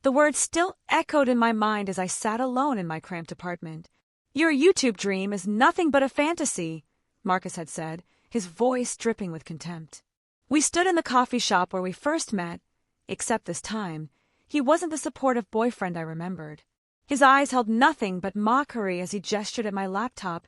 The words still echoed in my mind as I sat alone in my cramped apartment. "Your YouTube dream is nothing but a fantasy," Marcus had said, his voice dripping with contempt. We stood in the coffee shop where we first met, except this time, he wasn't the supportive boyfriend I remembered. His eyes held nothing but mockery as he gestured at my laptop,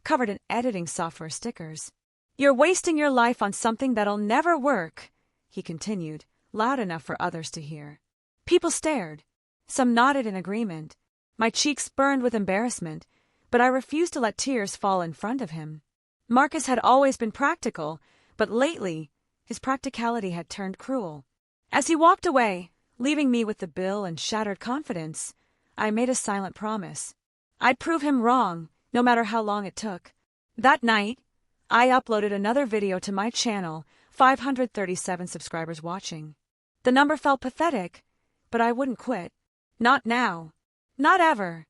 covered in editing software stickers. "You're wasting your life on something that'll never work," he continued, loud enough for others to hear. People stared. Some nodded in agreement. My cheeks burned with embarrassment, but I refused to let tears fall in front of him. Marcus had always been practical, but lately, his practicality had turned cruel. As he walked away, leaving me with the bill and shattered confidence, I made a silent promise. I'd prove him wrong, no matter how long it took. That night, I uploaded another video to my channel, 537 subscribers watching. The number felt pathetic, but I wouldn't quit. Not now. Not ever.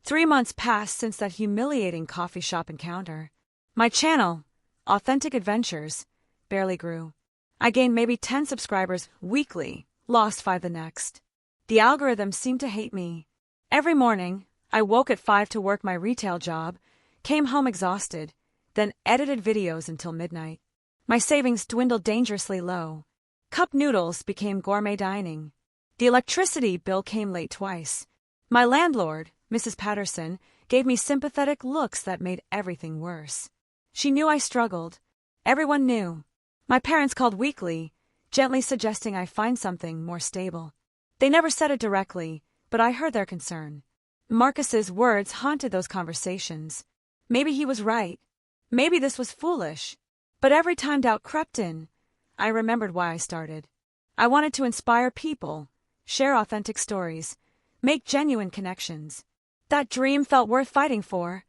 3 months passed since that humiliating coffee shop encounter. My channel, Authentic Adventures, barely grew. I gained maybe 10 subscribers weekly, lost 5 the next. The algorithm seemed to hate me. Every morning, I woke at 5 to work my retail job, came home exhausted, then edited videos until midnight. My savings dwindled dangerously low. Cup noodles became gourmet dining. The electricity bill came late twice. My landlord, Mrs. Patterson, gave me sympathetic looks that made everything worse. She knew I struggled. Everyone knew. My parents called weekly, gently suggesting I find something more stable. They never said it directly, but I heard their concern. Marcus's words haunted those conversations. Maybe he was right. Maybe this was foolish. But every time doubt crept in, I remembered why I started. I wanted to inspire people, share authentic stories, make genuine connections. That dream felt worth fighting for,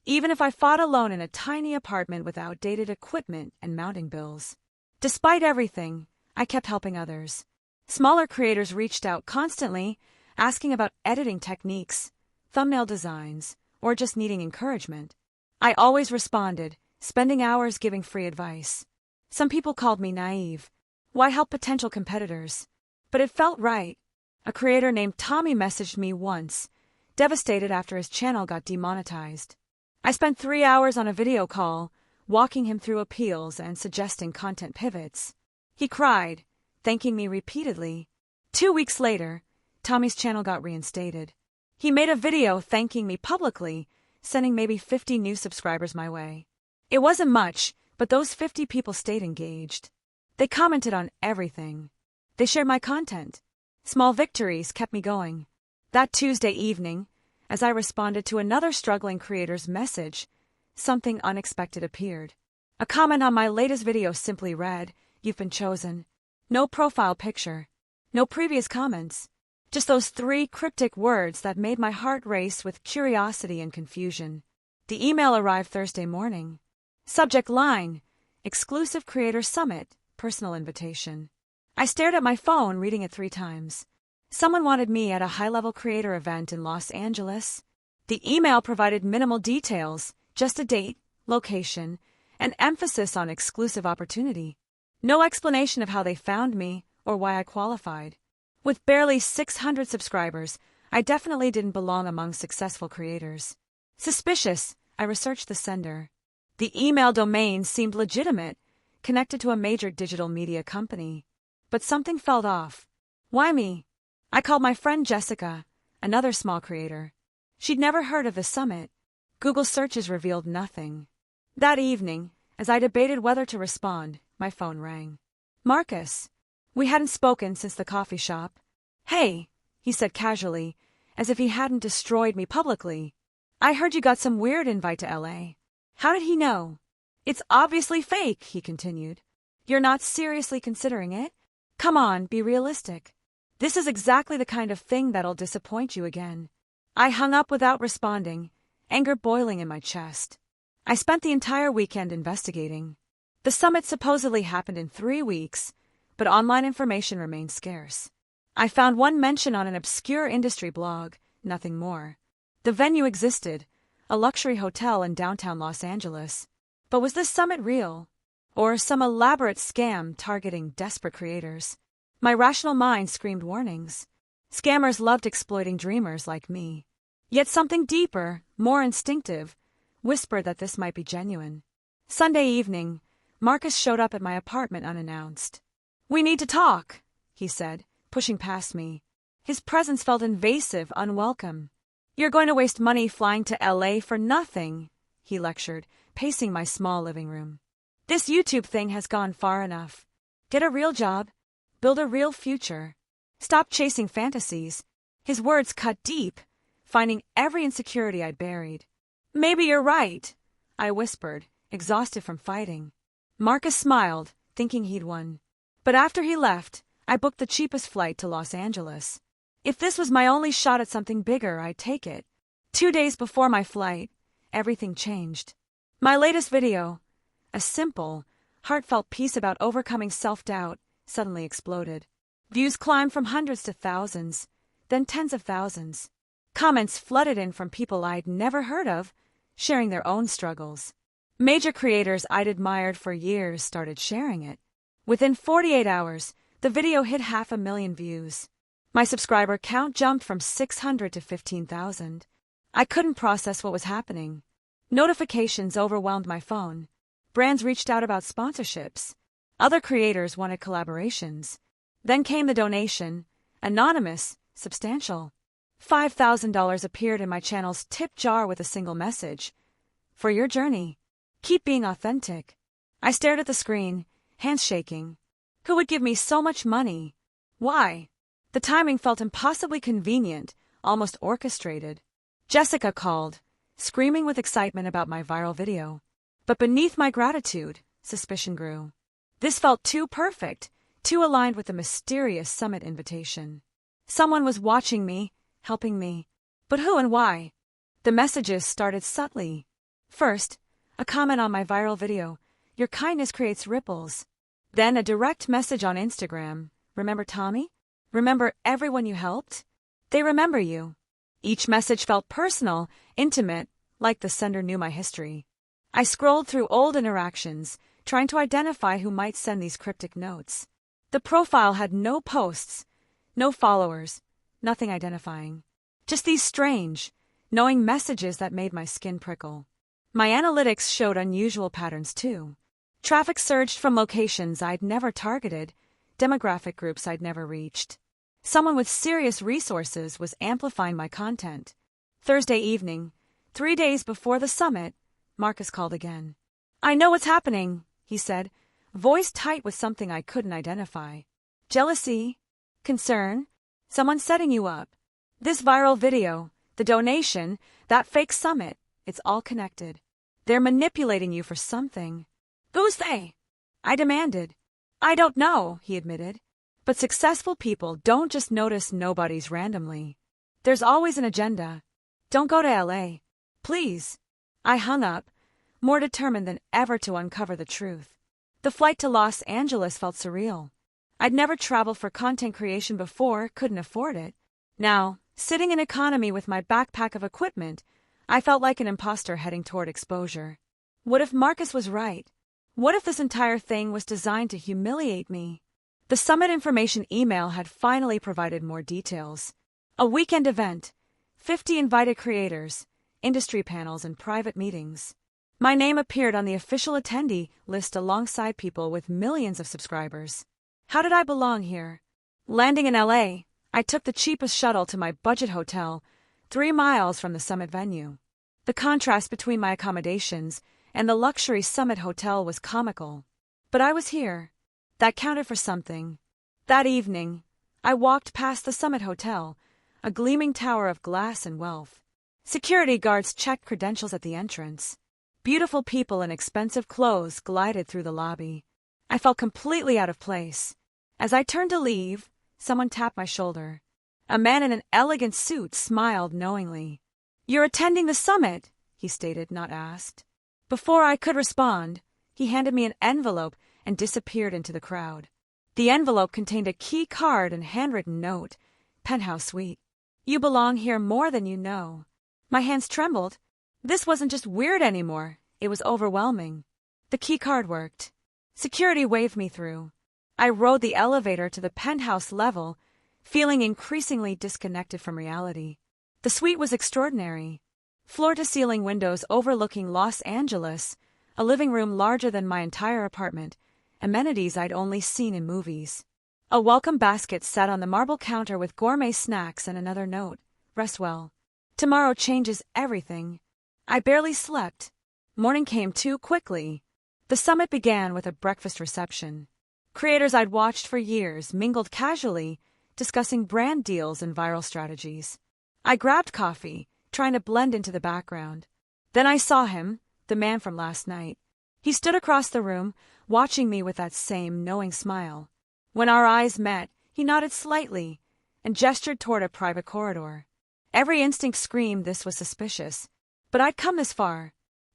even if I fought alone in a tiny apartment with outdated equipment and mounting bills. Despite everything, I kept helping others. Smaller creators reached out constantly, asking about editing techniques, thumbnail designs, or just needing encouragement. I always responded, spending hours giving free advice. Some people called me naive. Why help potential competitors? But it felt right. A creator named Tommy messaged me once, devastated after his channel got demonetized. I spent 3 hours on a video call, walking him through appeals and suggesting content pivots. He cried, thanking me repeatedly. 2 weeks later, Tommy's channel got reinstated. He made a video thanking me publicly, sending maybe 50 new subscribers my way. It wasn't much, but those 50 people stayed engaged. They commented on everything. They shared my content. Small victories kept me going. That Tuesday evening, as I responded to another struggling creator's message, something unexpected appeared. A comment on my latest video simply read, "You've been chosen." No profile picture. No previous comments. Just those 3 cryptic words that made my heart race with curiosity and confusion. The email arrived Thursday morning. Subject line, Exclusive Creator Summit, Personal Invitation. I stared at my phone, reading it 3 times. Someone wanted me at a high-level creator event in Los Angeles. The email provided minimal details, just a date, location, and emphasis on exclusive opportunity. No explanation of how they found me or why I qualified. With barely 600 subscribers, I definitely didn't belong among successful creators. Suspicious, I researched the sender. The email domain seemed legitimate, connected to a major digital media company. But something felt off. Why me? I called my friend Jessica, another small creator. She'd never heard of the summit. Google searches revealed nothing. That evening, as I debated whether to respond, my phone rang. Marcus. We hadn't spoken since the coffee shop. "Hey," he said casually, as if he hadn't destroyed me publicly. "I heard you got some weird invite to LA. How did he know?" "It's obviously fake," he continued. "You're not seriously considering it? Come on, be realistic. This is exactly the kind of thing that'll disappoint you again." I hung up without responding, anger boiling in my chest. I spent the entire weekend investigating. The summit supposedly happened in 3 weeks, but online information remained scarce. I found one mention on an obscure industry blog, nothing more. The venue existed, a luxury hotel in downtown Los Angeles. But was this summit real? Or some elaborate scam targeting desperate creators? My rational mind screamed warnings. Scammers loved exploiting dreamers like me. Yet something deeper, more instinctive, whispered that this might be genuine. Sunday evening, Marcus showed up at my apartment unannounced. "We need to talk," he said, pushing past me. His presence felt invasive, unwelcome. "You're going to waste money flying to LA for nothing," he lectured, pacing my small living room. "This YouTube thing has gone far enough. Get a real job. Build a real future. Stop chasing fantasies." His words cut deep, finding every insecurity I'd buried. "Maybe you're right," I whispered, exhausted from fighting. Marcus smiled, thinking he'd won. But after he left, I booked the cheapest flight to Los Angeles. If this was my only shot at something bigger, I'd take it. 2 days before my flight, everything changed. My latest video, a simple, heartfelt piece about overcoming self-doubt, suddenly exploded. Views climbed from hundreds to thousands, then tens of thousands. Comments flooded in from people I'd never heard of, sharing their own struggles. Major creators I'd admired for years started sharing it. Within 48 hours, the video hit 500,000 views. My subscriber count jumped from 600 to 15,000. I couldn't process what was happening. Notifications overwhelmed my phone. Brands reached out about sponsorships. Other creators wanted collaborations. Then came the donation, anonymous, substantial. $5,000 appeared in my channel's tip jar with a single message. "For your journey. Keep being authentic." I stared at the screen, hands shaking. Who would give me so much money? Why? The timing felt impossibly convenient, almost orchestrated. Jessica called, screaming with excitement about my viral video. But beneath my gratitude, suspicion grew. This felt too perfect, too aligned with the mysterious summit invitation. Someone was watching me, helping me. But who and why? The messages started subtly. First, a comment on my viral video, "Your kindness creates ripples." Then a direct message on Instagram, "Remember Tommy? Remember everyone you helped?" They remember you. Each message felt personal, intimate, like the sender knew my history. I scrolled through old interactions, trying to identify who might send these cryptic notes. The profile had no posts, no followers, nothing identifying. Just these strange, knowing messages that made my skin prickle. My analytics showed unusual patterns too. Traffic surged from locations I'd never targeted, demographic groups I'd never reached. Someone with serious resources was amplifying my content. Thursday evening, 3 days before the summit, Marcus called again. "I know what's happening," he said, voice tight with something I couldn't identify. "Jealousy? Concern? Someone setting you up. This viral video, the donation, that fake summit, it's all connected. They're manipulating you for something." "Who's they?" I demanded. "I don't know," he admitted. But successful people don't just notice nobodies randomly. There's always an agenda. "Don't go to LA. Please." I hung up, more determined than ever to uncover the truth. The flight to Los Angeles felt surreal. I'd never traveled for content creation before, couldn't afford it. Now, sitting in economy with my backpack of equipment, I felt like an imposter heading toward exposure. What if Marcus was right? What if this entire thing was designed to humiliate me? The summit information email had finally provided more details. A weekend event, 50 invited creators, industry panels, and private meetings. My name appeared on the official attendee list alongside people with millions of subscribers. How did I belong here? Landing in LA, I took the cheapest shuttle to my budget hotel, 3 miles from the summit venue. The contrast between my accommodations and the luxury summit hotel was comical. But I was here. That counted for something. That evening, I walked past the summit hotel, a gleaming tower of glass and wealth. Security guards checked credentials at the entrance. Beautiful people in expensive clothes glided through the lobby. I felt completely out of place. As I turned to leave, someone tapped my shoulder. A man in an elegant suit smiled knowingly. "You're attending the summit," he stated, not asked. Before I could respond, he handed me an envelope and disappeared into the crowd. The envelope contained a key card and handwritten note, "Penthouse Suite. You belong here more than you know." My hands trembled. This wasn't just weird anymore, it was overwhelming. The key card worked. Security waved me through. I rode the elevator to the penthouse level, feeling increasingly disconnected from reality. The suite was extraordinary. Floor-to-ceiling windows overlooking Los Angeles, a living room larger than my entire apartment, amenities I'd only seen in movies. A welcome basket sat on the marble counter with gourmet snacks and another note, "Rest well. Tomorrow changes everything." I barely slept. Morning came too quickly. The summit began with a breakfast reception. Creators I'd watched for years mingled casually, discussing brand deals and viral strategies. I grabbed coffee, trying to blend into the background. Then I saw him, the man from last night. He stood across the room, watching me with that same knowing smile. When our eyes met, he nodded slightly and gestured toward a private corridor. Every instinct screamed this was suspicious, but I'd come this far.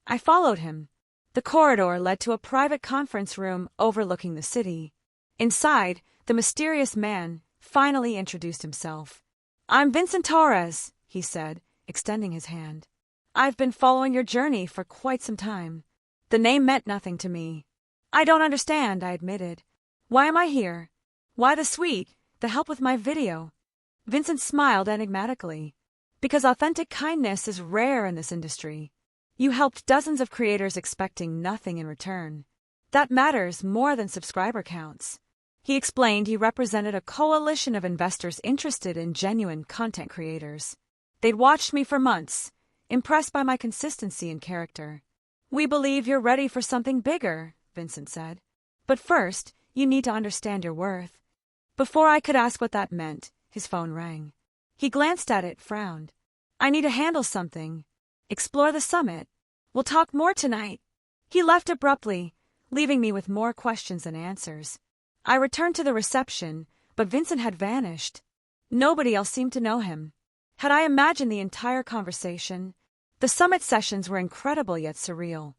I followed him. The corridor led to a private conference room overlooking the city. Inside, the mysterious man finally introduced himself. "I'm Vincent Torres," he said, extending his hand. "I've been following your journey for quite some time." The name meant nothing to me. "I don't understand," I admitted. "Why am I here? Why the suite? The help with my video?" Vincent smiled enigmatically. "Because authentic kindness is rare in this industry. You helped dozens of creators expecting nothing in return. That matters more than subscriber counts." He explained he represented a coalition of investors interested in genuine content creators. They'd watched me for months, impressed by my consistency and character. "We believe you're ready for something bigger," Vincent said. "But first, you need to understand your worth." Before I could ask what that meant, his phone rang. He glanced at it, frowned. "I need to handle something. Explore the summit. We'll talk more tonight." He left abruptly, leaving me with more questions than answers. I returned to the reception, but Vincent had vanished. Nobody else seemed to know him. Had I imagined the entire conversation? The summit sessions were incredible yet surreal.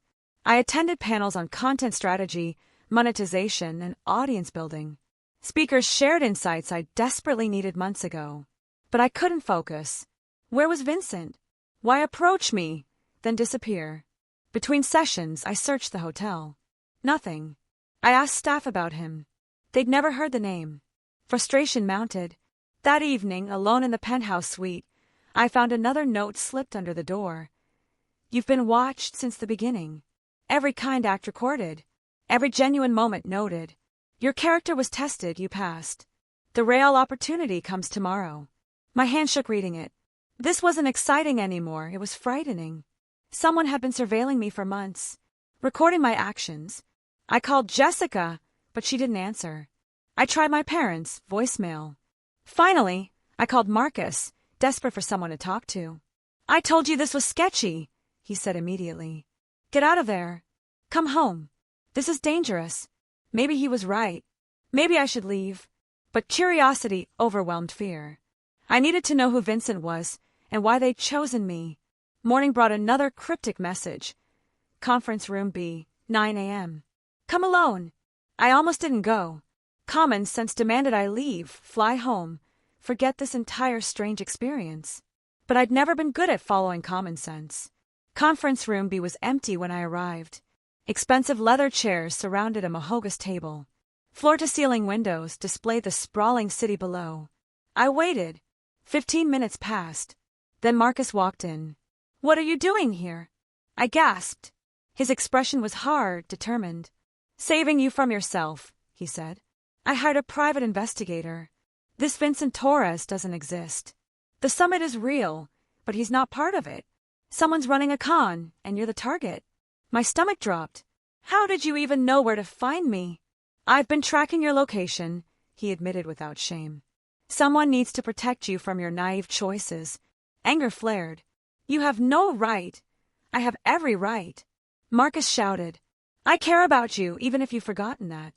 I attended panels on content strategy, monetization, and audience building. Speakers shared insights I desperately needed months ago. But I couldn't focus. Where was Vincent? Why approach me, then disappear? Between sessions, I searched the hotel. Nothing. I asked staff about him. They'd never heard the name. Frustration mounted. That evening, alone in the penthouse suite, I found another note slipped under the door. "You've been watched since the beginning. Every kind act recorded. Every genuine moment noted. Your character was tested, you passed. The real opportunity comes tomorrow." My hand shook reading it. This wasn't exciting anymore, it was frightening. Someone had been surveilling me for months, recording my actions. I called Jessica, but she didn't answer. I tried my parents' voicemail. Finally, I called Marcus, desperate for someone to talk to. "I told you this was sketchy," he said immediately. "Get out of there. Come home. This is dangerous." Maybe he was right. Maybe I should leave. But curiosity overwhelmed fear. I needed to know who Vincent was and why they'd chosen me. Morning brought another cryptic message. "Conference room B, 9 a.m. Come alone." I almost didn't go. Common sense demanded I leave, fly home, forget this entire strange experience. But I'd never been good at following common sense. Conference room B was empty when I arrived. Expensive leather chairs surrounded a mahogany table. Floor-to-ceiling windows displayed the sprawling city below. I waited. 15 minutes passed. Then Marcus walked in. "What are you doing here?" I gasped. His expression was hard, determined. "Saving you from yourself," he said. "I hired a private investigator. This Vincent Torres doesn't exist. The summit is real, but he's not part of it. Someone's running a con, and you're the target." My stomach dropped. "How did you even know where to find me?" "I've been tracking your location," he admitted without shame. "Someone needs to protect you from your naive choices." Anger flared. "You have no right." "I have every right." Marcus shouted. "I care about you, even if you've forgotten that.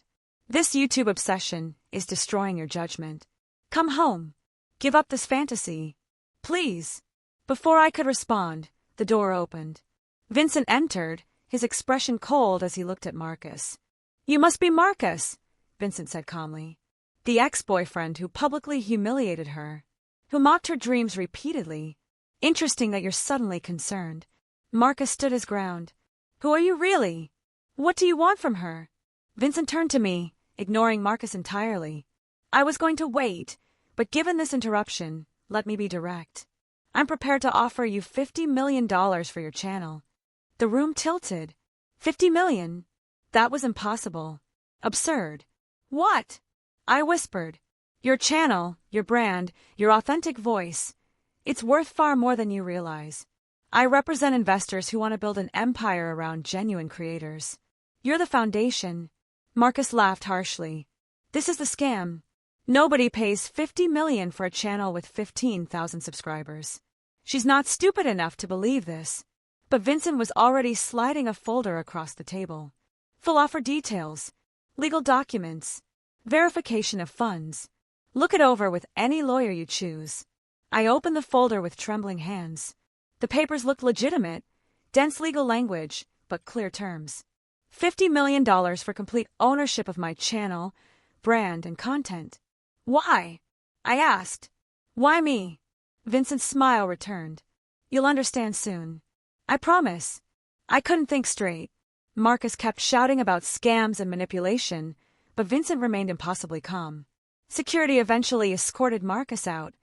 This YouTube obsession is destroying your judgment. Come home. Give up this fantasy. Please." Before I could respond, the door opened. Vincent entered, his expression cold as he looked at Marcus. "You must be Marcus," Vincent said calmly. "The ex-boyfriend who publicly humiliated her, who mocked her dreams repeatedly. Interesting that you're suddenly concerned." Marcus stood his ground. "Who are you really? What do you want from her?" Vincent turned to me, ignoring Marcus entirely. "I was going to wait, But given this interruption, let me be direct. I'm prepared to offer you $50 million for your channel. The room tilted. $50 million? That was impossible. Absurd. What? I whispered. Your channel, your brand, your authentic voice. It's worth far more than you realize. I represent investors who want to build an empire around genuine creators. You're the foundation. Marcus laughed harshly. This is the scam. Nobody pays $50 million for a channel with 15,000 subscribers. She's not stupid enough to believe this. But Vincent was already sliding a folder across the table. Full offer details, legal documents, verification of funds. Look it over with any lawyer you choose. I opened the folder with trembling hands. The papers looked legitimate, dense legal language, but clear terms. $50 million for complete ownership of my channel, brand, and content. Why? I asked. Why me? Vincent's smile returned. You'll understand soon. I promise. I couldn't think straight. Marcus kept shouting about scams and manipulation, but Vincent remained impossibly calm. Security eventually escorted Marcus out,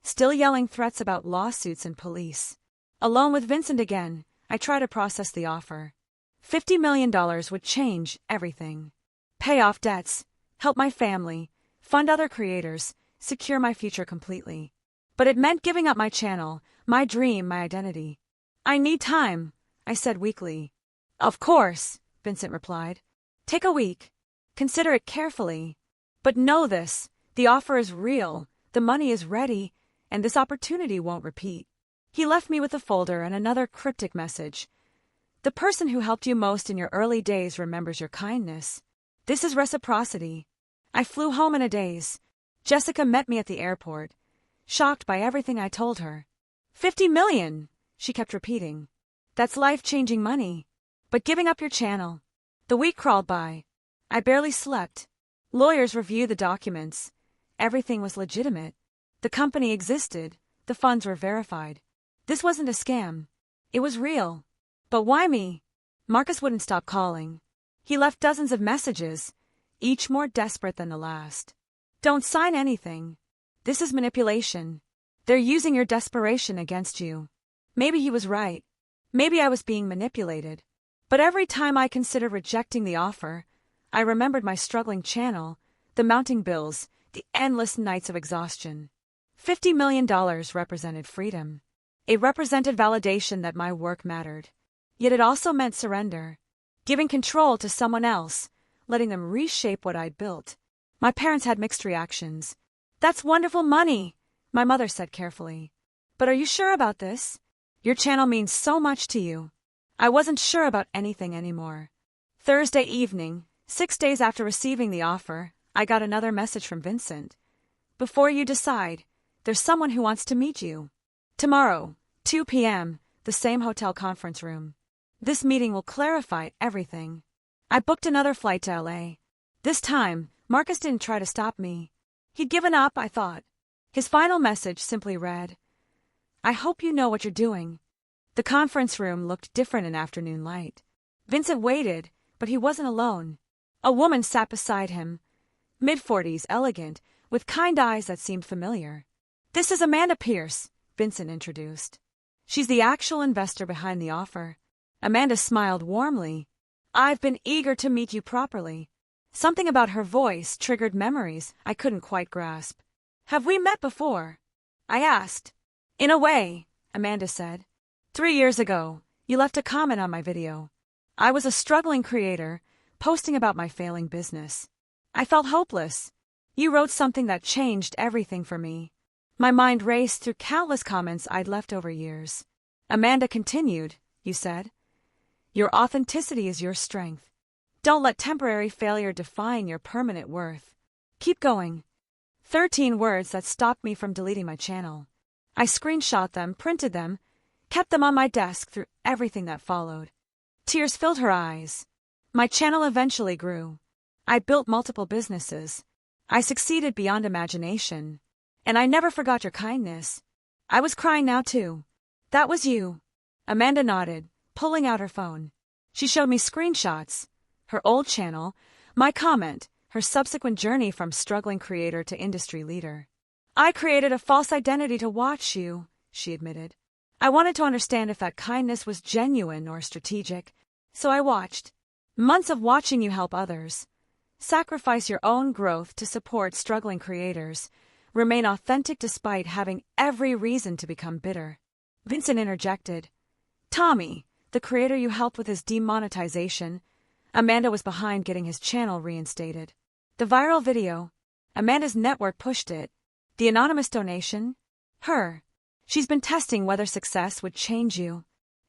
still yelling threats about lawsuits and police. Alone with Vincent again, I tried to process the offer. $50 million would change everything. Pay off debts, help my family, fund other creators, secure my future completely. But it meant giving up my channel, my dream, my identity. I need time, I said weakly. Of course, Vincent replied. Take a week. Consider it carefully. But know this, the offer is real, the money is ready, and this opportunity won't repeat. He left me with a folder and another cryptic message. The person who helped you most in your early days remembers your kindness. This is reciprocity. I flew home in a daze. Jessica met me at the airport, shocked by everything I told her. $50 million, she kept repeating. That's life-changing money. But giving up your channel. The week crawled by. I barely slept. Lawyers reviewed the documents. Everything was legitimate. The company existed. The funds were verified. This wasn't a scam. It was real. But why me? Marcus wouldn't stop calling. He left dozens of messages, each more desperate than the last. Don't sign anything. This is manipulation. They're using your desperation against you. Maybe he was right. Maybe I was being manipulated. But every time I considered rejecting the offer, I remembered my struggling channel, the mounting bills, the endless nights of exhaustion. $50 million represented freedom. It represented validation that my work mattered. Yet it also meant surrender, giving control to someone else, letting them reshape what I'd built. My parents had mixed reactions. That's wonderful money, my mother said carefully. But are you sure about this? Your channel means so much to you. I wasn't sure about anything anymore. Thursday evening, 6 days after receiving the offer, I got another message from Vincent. Before you decide, there's someone who wants to meet you. Tomorrow, 2 p.m., the same hotel conference room. This meeting will clarify everything. I booked another flight to LA. This time, Marcus didn't try to stop me. He'd given up, I thought. His final message simply read, I hope you know what you're doing. The conference room looked different in afternoon light. Vincent waited, but he wasn't alone. A woman sat beside him, mid-40s, elegant, with kind eyes that seemed familiar. This is Amanda Pierce, Vincent introduced. She's the actual investor behind the offer. Amanda smiled warmly. I've been eager to meet you properly. Something about her voice triggered memories I couldn't quite grasp. Have we met before? I asked. In a way, Amanda said. 3 years ago, you left a comment on my video. I was a struggling creator, posting about my failing business. I felt hopeless. You wrote something that changed everything for me. My mind raced through countless comments I'd left over years. Amanda continued, you said. Your authenticity is your strength. Don't let temporary failure define your permanent worth. Keep going. 13 words that stopped me from deleting my channel. I screenshot them, printed them, kept them on my desk through everything that followed. Tears filled her eyes. My channel eventually grew. I built multiple businesses. I succeeded beyond imagination. And I never forgot your kindness. I was crying now too. That was you. Amanda nodded, pulling out her phone. She showed me screenshots. Her old channel, my comment, her subsequent journey from struggling creator to industry leader. I created a false identity to watch you, she admitted. I wanted to understand if that kindness was genuine or strategic, so I watched. Months of watching you help others. Sacrifice your own growth to support struggling creators. Remain authentic despite having every reason to become bitter. Vincent interjected. Tommy, the creator you helped with his demonetization. Amanda was behind getting his channel reinstated. The viral video. Amanda's network pushed it. The anonymous donation. Her. She's been testing whether success would change you.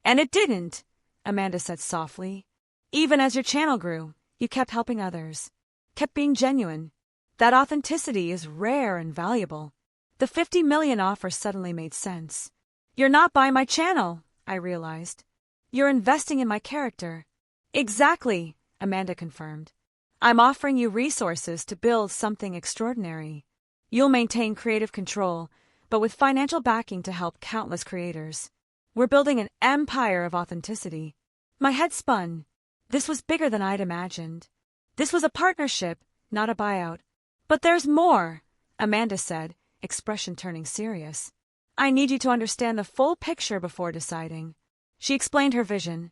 And it didn't, Amanda said softly. Even as your channel grew, you kept helping others. Kept being genuine. That authenticity is rare and valuable. The 50 million offer suddenly made sense. You're not buying my channel, I realized. You're investing in my character. Exactly, Amanda confirmed. I'm offering you resources to build something extraordinary. You'll maintain creative control, but with financial backing to help countless creators. We're building an empire of authenticity. My head spun. This was bigger than I'd imagined. This was a partnership, not a buyout. But there's more, Amanda said, expression turning serious. I need you to understand the full picture before deciding. She explained her vision.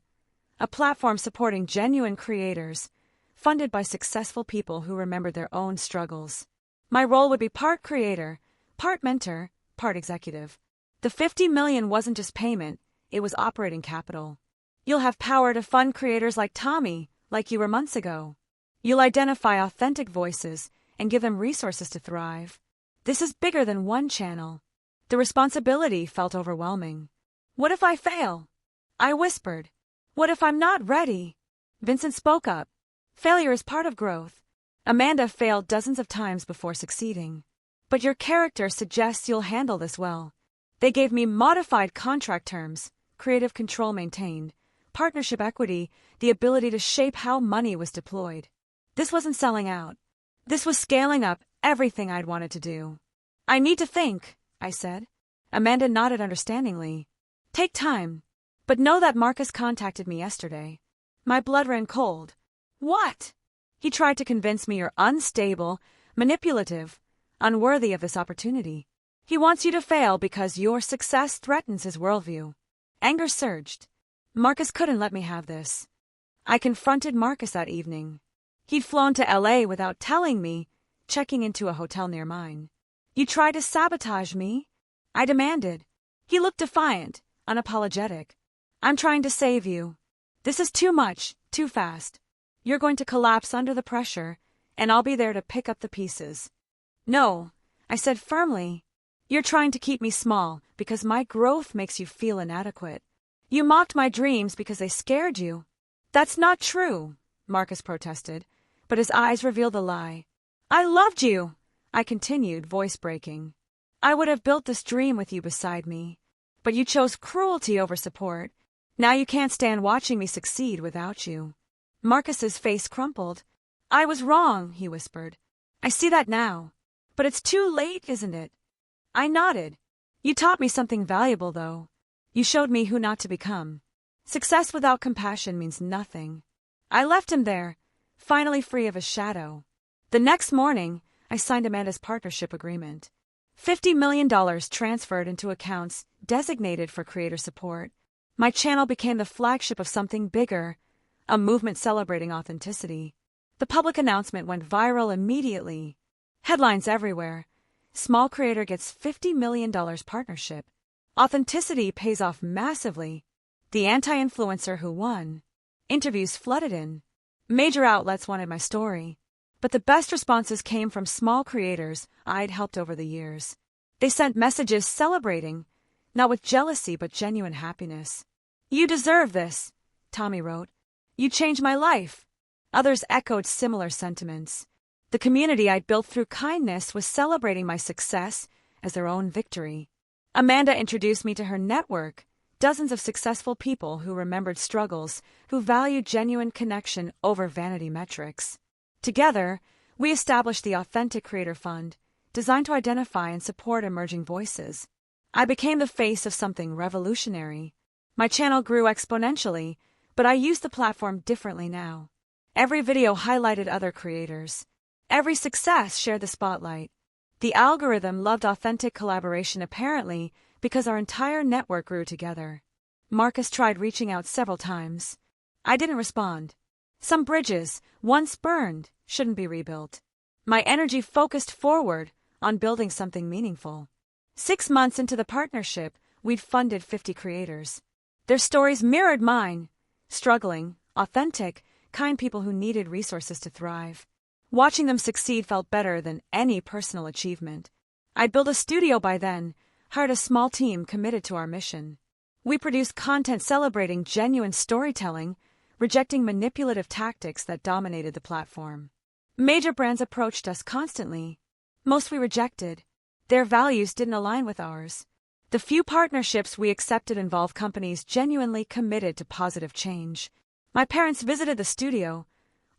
A platform supporting genuine creators, funded by successful people who remembered their own struggles. My role would be part creator, part mentor, part executive. The 50 million wasn't just payment, it was operating capital. You'll have power to fund creators like Tommy, like you were months ago. You'll identify authentic voices and give them resources to thrive. This is bigger than one channel. The responsibility felt overwhelming. What if I fail? I whispered. What if I'm not ready? Vincent spoke up. Failure is part of growth. Amanda failed dozens of times before succeeding. But your character suggests you'll handle this well. They gave me modified contract terms, creative control maintained, partnership equity, the ability to shape how money was deployed. This wasn't selling out. This was scaling up everything I'd wanted to do. I need to think, I said. Amanda nodded understandingly. Take time. But know that Marcus contacted me yesterday. My blood ran cold. What? He tried to convince me you're unstable, manipulative, unworthy of this opportunity. He wants you to fail because your success threatens his worldview. Anger surged. Marcus couldn't let me have this. I confronted Marcus that evening. He'd flown to LA without telling me, checking into a hotel near mine. You tried to sabotage me? I demanded. He looked defiant, unapologetic. I'm trying to save you. This is too much, too fast. You're going to collapse under the pressure, and I'll be there to pick up the pieces. No, I said firmly. You're trying to keep me small because my growth makes you feel inadequate. You mocked my dreams because they scared you. That's not true, Marcus protested, but his eyes revealed the lie. I loved you, I continued, voice breaking. I would have built this dream with you beside me, but you chose cruelty over support. Now you can't stand watching me succeed without you. Marcus's face crumpled. I was wrong, he whispered. I see that now. But it's too late, isn't it? I nodded. You taught me something valuable, though. You showed me who not to become. Success without compassion means nothing. I left him there, finally free of his shadow. The next morning, I signed Amanda's partnership agreement. $50 million transferred into accounts designated for creator support. My channel became the flagship of something bigger, a movement celebrating authenticity. The public announcement went viral immediately. Headlines everywhere. Small creator gets $50 million partnership. Authenticity pays off massively. The anti-influencer who won. Interviews flooded in. Major outlets wanted my story. But the best responses came from small creators I'd helped over the years. They sent messages celebrating, not with jealousy but genuine happiness. You deserve this, Tommy wrote. You changed my life. Others echoed similar sentiments. The community I'd built through kindness was celebrating my success as their own victory. Amanda introduced me to her network, dozens of successful people who remembered struggles, who valued genuine connection over vanity metrics. Together, we established the Authentic Creator Fund, designed to identify and support emerging voices. I became the face of something revolutionary. My channel grew exponentially, but I use the platform differently now. Every video highlighted other creators. Every success shared the spotlight. The algorithm loved authentic collaboration apparently because our entire network grew together. Marcus tried reaching out several times. I didn't respond. Some bridges, once burned, shouldn't be rebuilt. My energy focused forward on building something meaningful. 6 months into the partnership, we'd funded 50 creators. Their stories mirrored mine. Struggling, authentic, kind people who needed resources to thrive. Watching them succeed felt better than any personal achievement. I'd built a studio by then, hired a small team committed to our mission. We produced content celebrating genuine storytelling, rejecting manipulative tactics that dominated the platform. Major brands approached us constantly. Most we rejected. Their values didn't align with ours. The few partnerships we accepted involved companies genuinely committed to positive change. My parents visited the studio,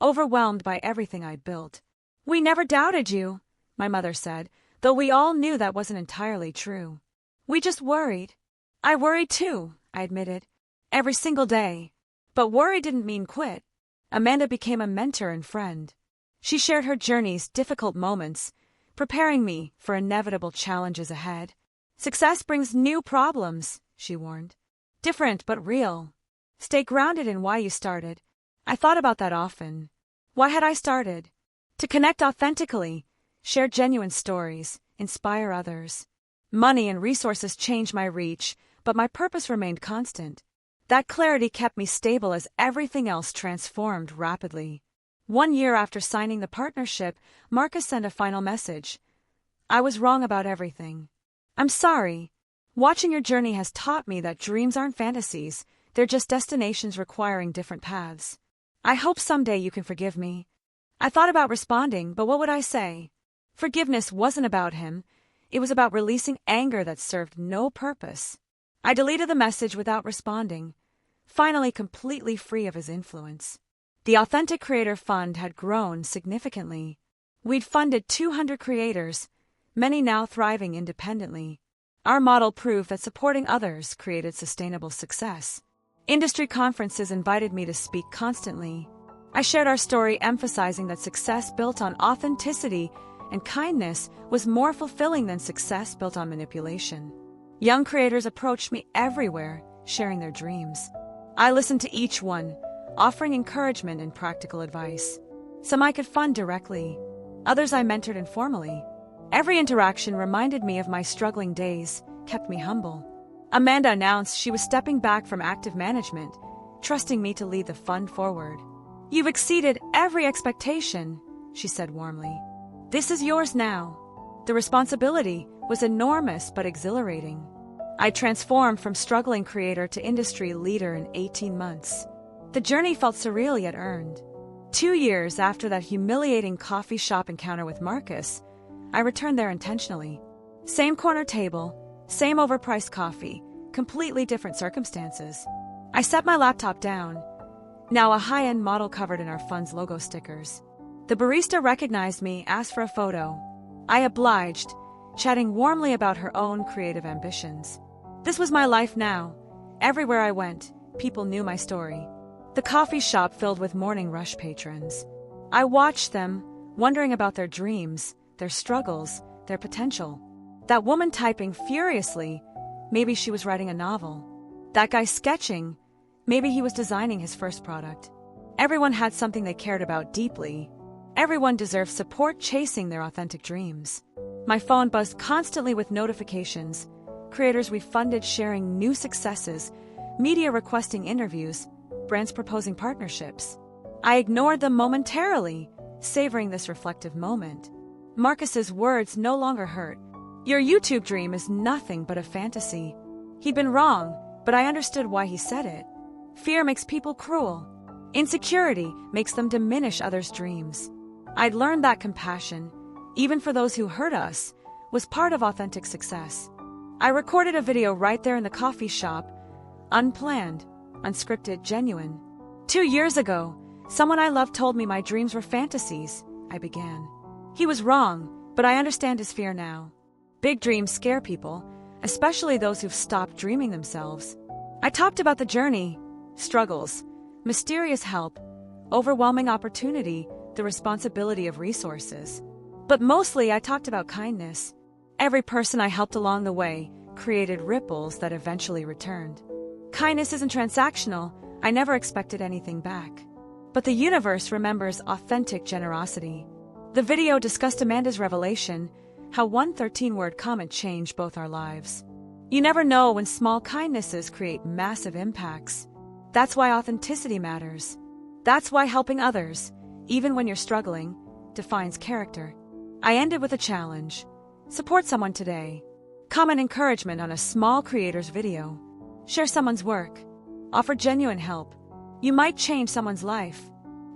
overwhelmed by everything I'd built. "We never doubted you," my mother said, though we all knew that wasn't entirely true. "We just worried." "I worried too," I admitted, "every single day." But worry didn't mean quit. Amanda became a mentor and friend. She shared her journey's difficult moments, preparing me for inevitable challenges ahead. "Success brings new problems," she warned. "Different but real. Stay grounded in why you started." I thought about that often. Why had I started? To connect authentically, share genuine stories, inspire others. Money and resources changed my reach, but my purpose remained constant. That clarity kept me stable as everything else transformed rapidly. 1 year after signing the partnership, Marcus sent a final message. "I was wrong about everything. I'm sorry. Watching your journey has taught me that dreams aren't fantasies, they're just destinations requiring different paths. I hope someday you can forgive me." I thought about responding, but what would I say? Forgiveness wasn't about him. It was about releasing anger that served no purpose. I deleted the message without responding, finally completely free of his influence. The Authentic Creator Fund had grown significantly. We'd funded 200 creators, many now thriving independently. Our model proved that supporting others created sustainable success. Industry conferences invited me to speak constantly. I shared our story, emphasizing that success built on authenticity and kindness was more fulfilling than success built on manipulation. Young creators approached me everywhere, sharing their dreams. I listened to each one, offering encouragement and practical advice. Some I could fund directly, others I mentored informally. Every interaction reminded me of my struggling days, kept me humble. Amanda announced she was stepping back from active management, trusting me to lead the fund forward. "You've exceeded every expectation," she said warmly. "This is yours now." The responsibility was enormous but exhilarating. I transformed from struggling creator to industry leader in 18 months. The journey felt surreal yet earned. 2 years after that humiliating coffee shop encounter with Marcus, I returned there intentionally. Same corner table, same overpriced coffee, completely different circumstances. I set my laptop down, now a high-end model covered in our fund's logo stickers. The barista recognized me, asked for a photo. I obliged, chatting warmly about her own creative ambitions. This was my life now. Everywhere I went, people knew my story. The coffee shop filled with morning rush patrons. I watched them, wondering about their dreams, their struggles, their potential. That woman typing furiously, maybe she was writing a novel. That guy sketching, maybe he was designing his first product. Everyone had something they cared about deeply. Everyone deserved support chasing their authentic dreams. My phone buzzed constantly with notifications, creators we funded sharing new successes, media requesting interviews, brands proposing partnerships. I ignored them momentarily, savoring this reflective moment. Marcus's words no longer hurt. "Your YouTube dream is nothing but a fantasy." He'd been wrong, but I understood why he said it. Fear makes people cruel. Insecurity makes them diminish others' dreams. I'd learned that compassion, even for those who hurt us, was part of authentic success. I recorded a video right there in the coffee shop, unplanned, unscripted, genuine. 2 years ago, someone I loved told me my dreams were fantasies, I began. He was wrong, but I understand his fear now. Big dreams scare people, especially those who've stopped dreaming themselves. I talked about the journey, struggles, mysterious help, overwhelming opportunity, the responsibility of resources. But mostly I talked about kindness. Every person I helped along the way created ripples that eventually returned. Kindness isn't transactional. I never expected anything back. But the universe remembers authentic generosity. The video discussed Amanda's revelation, how one 13-word comment changed both our lives. You never know when small kindnesses create massive impacts. That's why authenticity matters. That's why helping others, even when you're struggling, defines character. I ended with a challenge. Support someone today. Comment encouragement on a small creator's video. Share someone's work. Offer genuine help. You might change someone's life.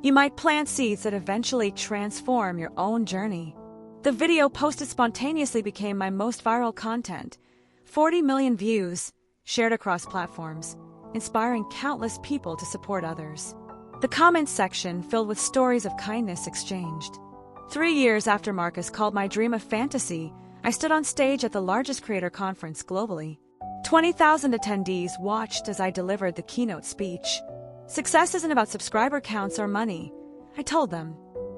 You might plant seeds that eventually transform your own journey. The video posted spontaneously became my most viral content. 40 million views, shared across platforms, inspiring countless people to support others. The comments section filled with stories of kindness exchanged. 3 years after Marcus called my dream a fantasy, I stood on stage at the largest creator conference globally. 20,000 attendees watched as I delivered the keynote speech. Success isn't about subscriber counts or money, I told them.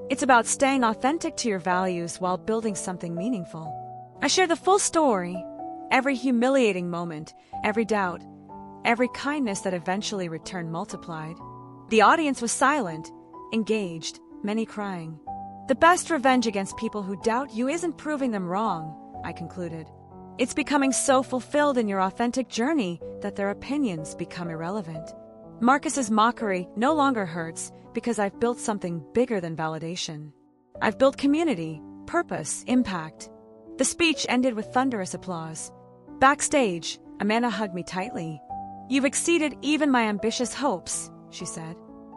It's about staying authentic to your values while building something meaningful. I shared the full story, every humiliating moment, every doubt, every kindness that eventually returned multiplied. The audience was silent, engaged, many crying. The best revenge against people who doubt you isn't proving them wrong, I concluded. It's becoming so fulfilled in your authentic journey that their opinions become irrelevant. Marcus's mockery no longer hurts because I've built something bigger than validation. I've built community, purpose, impact. The speech ended with thunderous applause. Backstage, Amanda hugged me tightly. You've exceeded even my ambitious hopes, she said.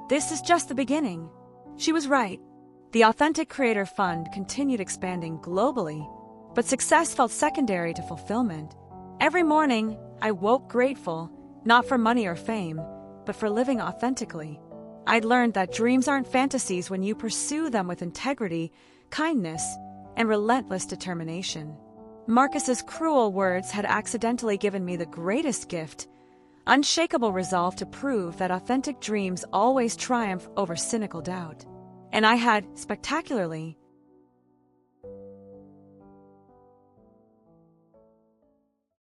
This is just the beginning. She was right. The Authentic Creator Fund continued expanding globally, but success felt secondary to fulfillment. Every morning, I woke grateful, not for money or fame, but for living authentically. I'd learned that dreams aren't fantasies when you pursue them with integrity, kindness, and relentless determination. Marcus's cruel words had accidentally given me the greatest gift, unshakable resolve to prove that authentic dreams always triumph over cynical doubt. And I had, spectacularly,